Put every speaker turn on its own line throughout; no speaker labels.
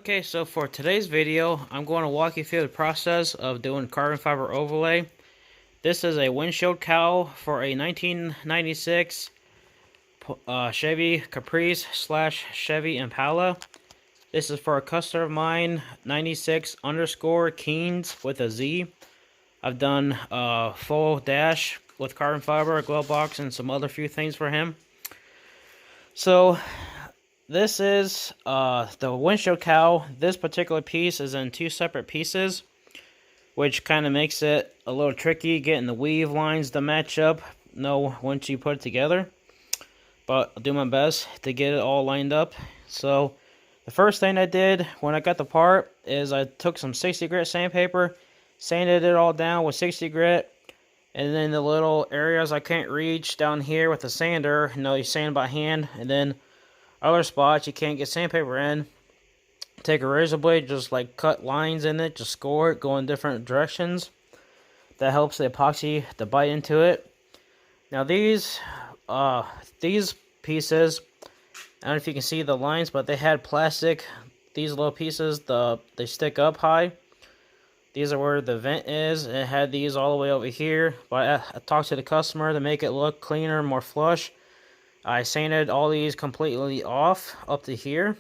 Okay, so for today's video, I'm going to walk you through the process of doing carbon fiber overlay. This is a windshield cowl for a 1996 Chevy Caprice / Chevy Impala. This is for a customer of mine, 96_Keens with a Z. I've done a full dash with carbon fiber, a glove box, and some other few things for him. So this is the windshield cowl. This particular piece is in two separate pieces, which kind of makes it a little tricky getting the weave lines to match up once you put it together. But I'll do my best to get it all lined up. So the first thing I did when I got the part is I took some 60 grit sandpaper, sanded it all down with 60 grit, and then the little areas I can't reach down here with the sander, you sand by hand, and then other spots you can't get sandpaper in, take a razor blade, just like cut lines in it, just score it, go in different directions. That helps the epoxy to bite into it. Now these pieces, I don't know if you can see the lines, but they had plastic. These little pieces, they stick up high. These are where the vent is. It had these all the way over here, but I talked to the customer to make it look cleaner, more flush. I sanded all these completely off up to here.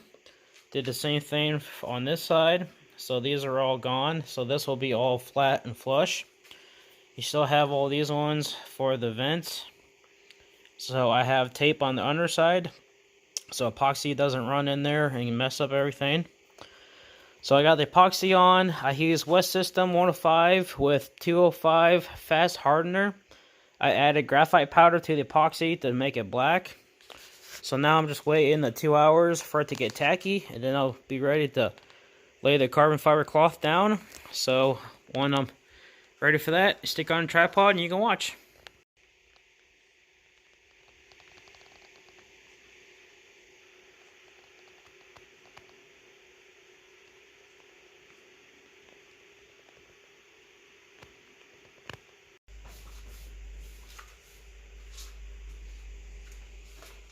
Did the same thing on this side. So these are all gone. So this will be all flat and flush. You still have all these ones for the vents. So I have tape on the underside, so epoxy doesn't run in there and mess up everything. So I got the epoxy on. I used West System 105 with 205 fast hardener. I added graphite powder to the epoxy to make it black. So now I'm just waiting the 2 hours for it to get tacky, and then I'll be ready to lay the carbon fiber cloth down. So when I'm ready for that, stick on a tripod and you can watch.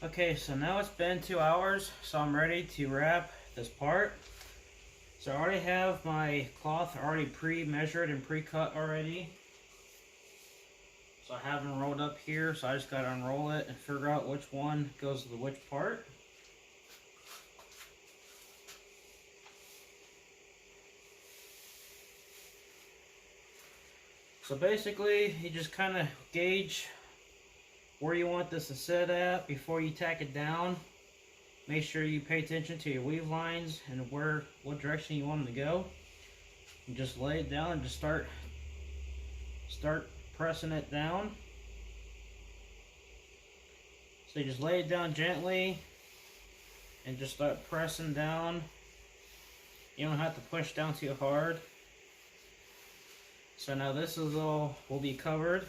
Okay, so now it's been 2 hours, so I'm ready to wrap this part. So I already have my cloth already pre-measured and pre-cut already. So I have them rolled up here, so I just got to unroll it and figure out which one goes to which part. So basically, you just kind of gauge where you want this to sit at before you tack it down. Make sure you pay attention to your weave lines and what direction you want them to go. And just lay it down and just start pressing it down. So you just lay it down gently and just start pressing down. You don't have to push down too hard. So now this is all will be covered.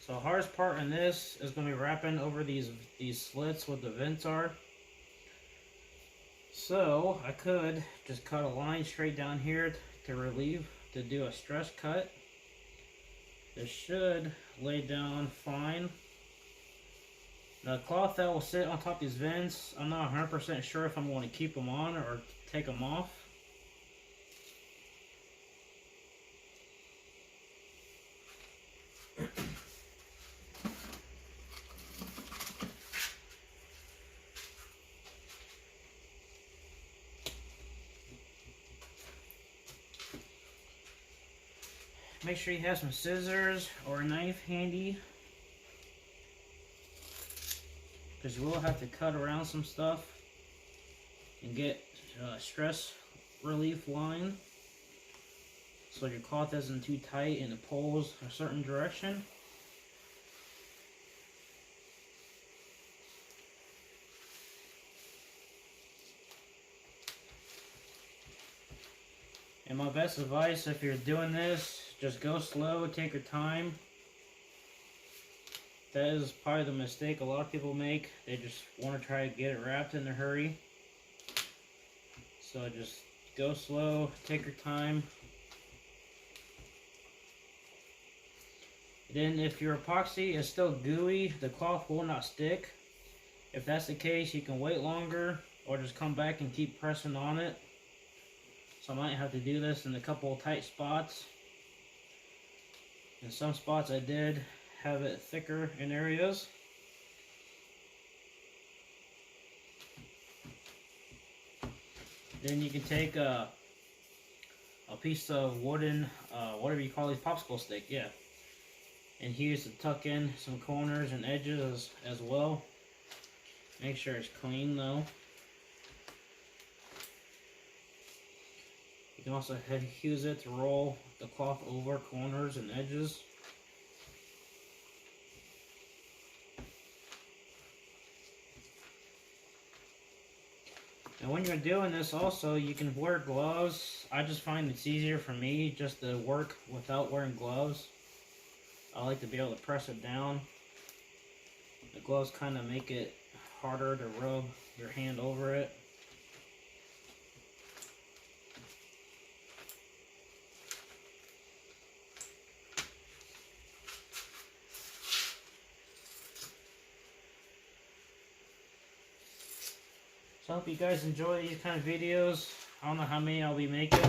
So the hardest part in this is going to be wrapping over these slits where the vents are. So I could just cut a line straight down here to do a stress cut. This should lay down fine. Now the cloth that will sit on top of these vents, I'm not 100% sure if I'm going to keep them on or take them off. Make sure you have some scissors or a knife handy, because you will have to cut around some stuff and get stress relief line so your cloth isn't too tight and it pulls a certain direction. And my best advice, if you're doing this, just go slow, take your time. That is probably the mistake a lot of people make. They just want to try to get it wrapped in a hurry. So just go slow, take your time. Then if your epoxy is still gooey, the cloth will not stick. If that's the case, you can wait longer or just come back and keep pressing on it. So I might have to do this in a couple of tight spots. In some spots I did have it thicker in areas. Then you can take a piece of wooden, whatever you call these, popsicle stick, yeah. And here's to tuck in some corners and edges as well. Make sure it's clean though. You can also use it to roll the cloth over corners and edges. And when you're doing this also, you can wear gloves. I just find it's easier for me just to work without wearing gloves. I like to be able to press it down. The gloves kind of make it harder to rub your hand over it. So I hope you guys enjoy these kind of videos. I don't know how many I'll be making.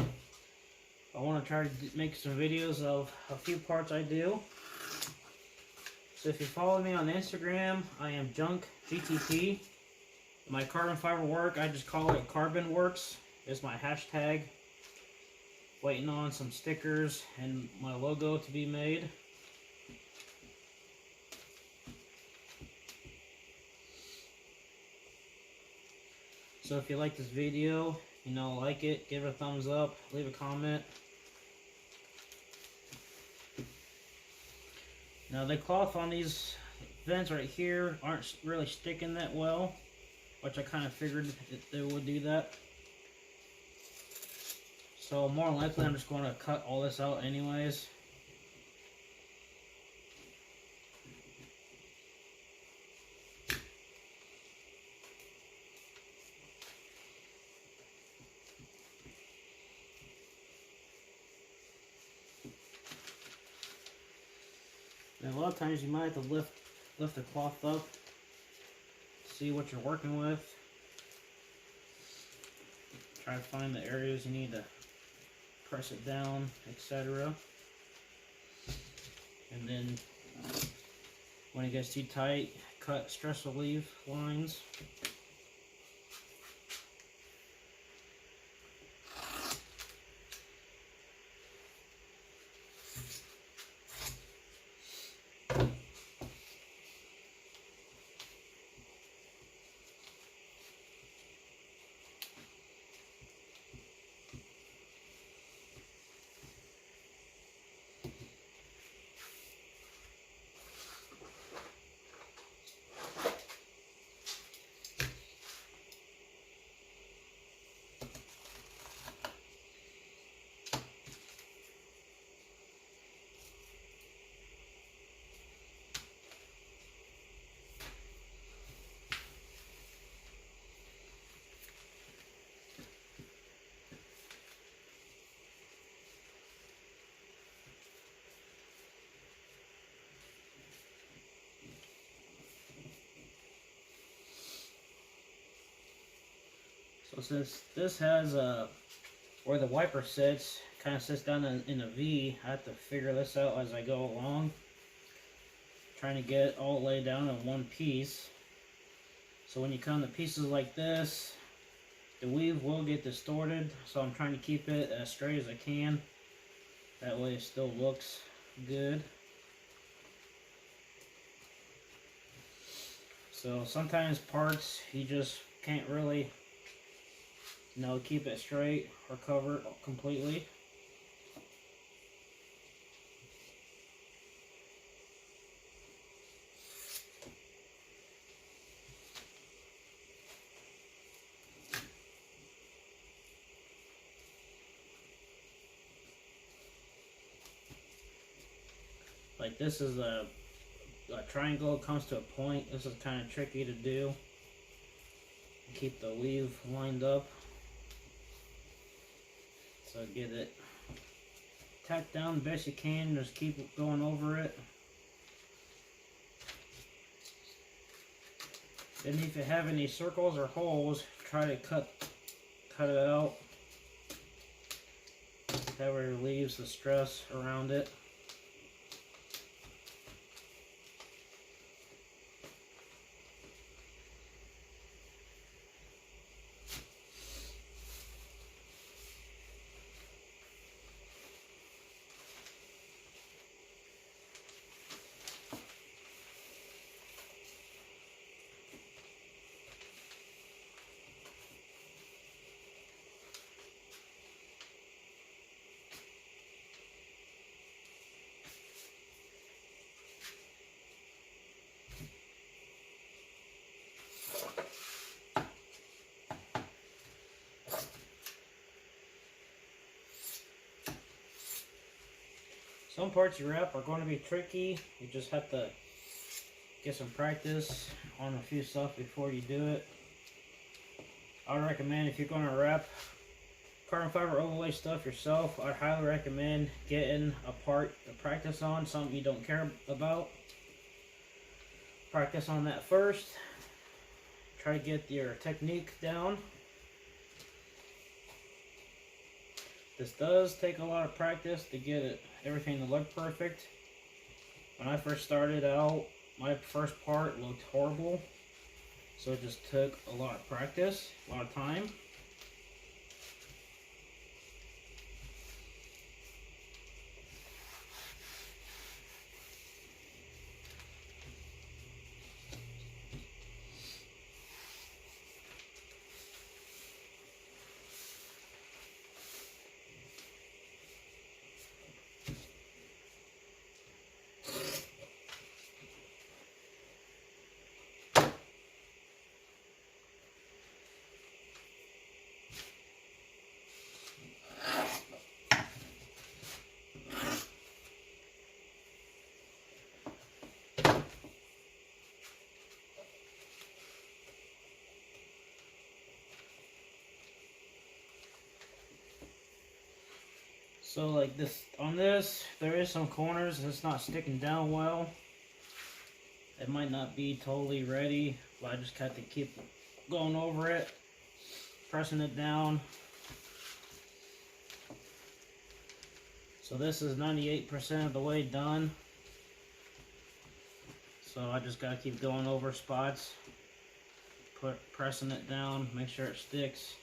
I want to try to make some videos of a few parts I do. So if you follow me on Instagram, I am JunkGTP. My carbon fiber work, I just call it Carbon Works. It's my hashtag. Waiting on some stickers and my logo to be made. So if you like this video, like it, give it a thumbs up, leave a comment. Now the cloth on these vents right here aren't really sticking that well, which I kind of figured they would do that. So more than likely I'm just going to cut all this out anyways. And a lot of times you might have to lift the cloth up, see what you're working with. Try to find the areas you need to press it down, etc. And then when it gets too tight, cut stress relief lines. So since this has where the wiper sits, kind of sits down in a V, I have to figure this out as I go along. Trying to get it all laid down in one piece. So when you come to pieces like this, the weave will get distorted, so I'm trying to keep it as straight as I can. That way it still looks good. So sometimes parts you just can't really keep it straight or cover it completely. Like this is a triangle, comes to a point. This is kind of tricky to do. Keep the weave lined up. So get it tacked down the best you can, just keep going over it. Then if you have any circles or holes, try to cut it out. That way it relieves the stress around it. Some parts you wrap are going to be tricky. You just have to get some practice on a few stuff before you do it. I would recommend, if you're going to wrap carbon fiber overlay stuff yourself, I'd highly recommend getting a part to practice on, something you don't care about. Practice on that first. Try to get your technique down. This does take a lot of practice to get everything to look perfect. When I first started out, my first part looked horrible. So it just took a lot of practice, a lot of time. So like this, on this, there is some corners that's not sticking down well. It might not be totally ready, but I just have to keep going over it, pressing it down. So this is 98% of the way done. So I just gotta keep going over spots, pressing it down, make sure it sticks.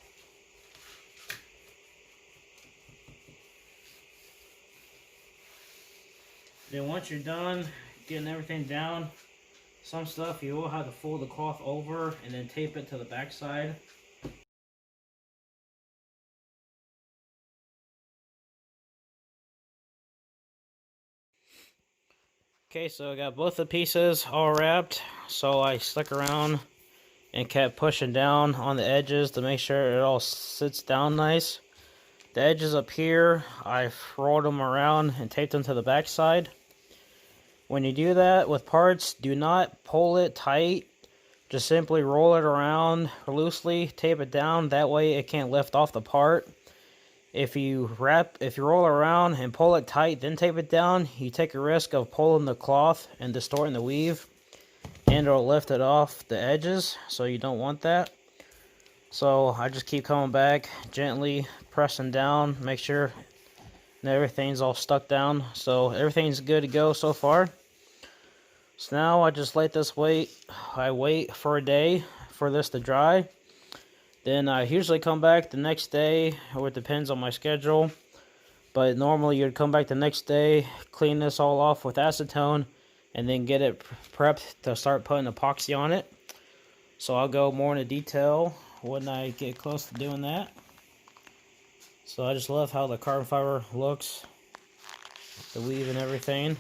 Then once you're done getting everything down, some stuff you will have to fold the cloth over and then tape it to the back side. Okay, so I got both the pieces all wrapped, so I stuck around and kept pushing down on the edges to make sure it all sits down nice. The edges up here, I've rolled them around and taped them to the back side. When you do that with parts, do not pull it tight. Just simply roll it around loosely, tape it down. That way it can't lift off the part. If you roll it around and pull it tight, then tape it down, you take a risk of pulling the cloth and distorting the weave, and it'll lift it off the edges, so you don't want that. So I just keep coming back, gently pressing down, make sure everything's all stuck down. So everything's good to go so far. So now I just let this wait. I wait for a day for this to dry. Then I usually come back the next day, or it depends on my schedule. But normally you'd come back the next day, clean this all off with acetone, and then get it prepped to start putting epoxy on it. So I'll go more into detail when I get close to doing that. So I just love how the carbon fiber looks, the weave and everything.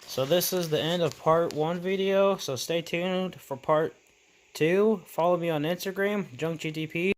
So this is the end of part 1 video, so stay tuned for part 2. Follow me on Instagram, JunkGTP.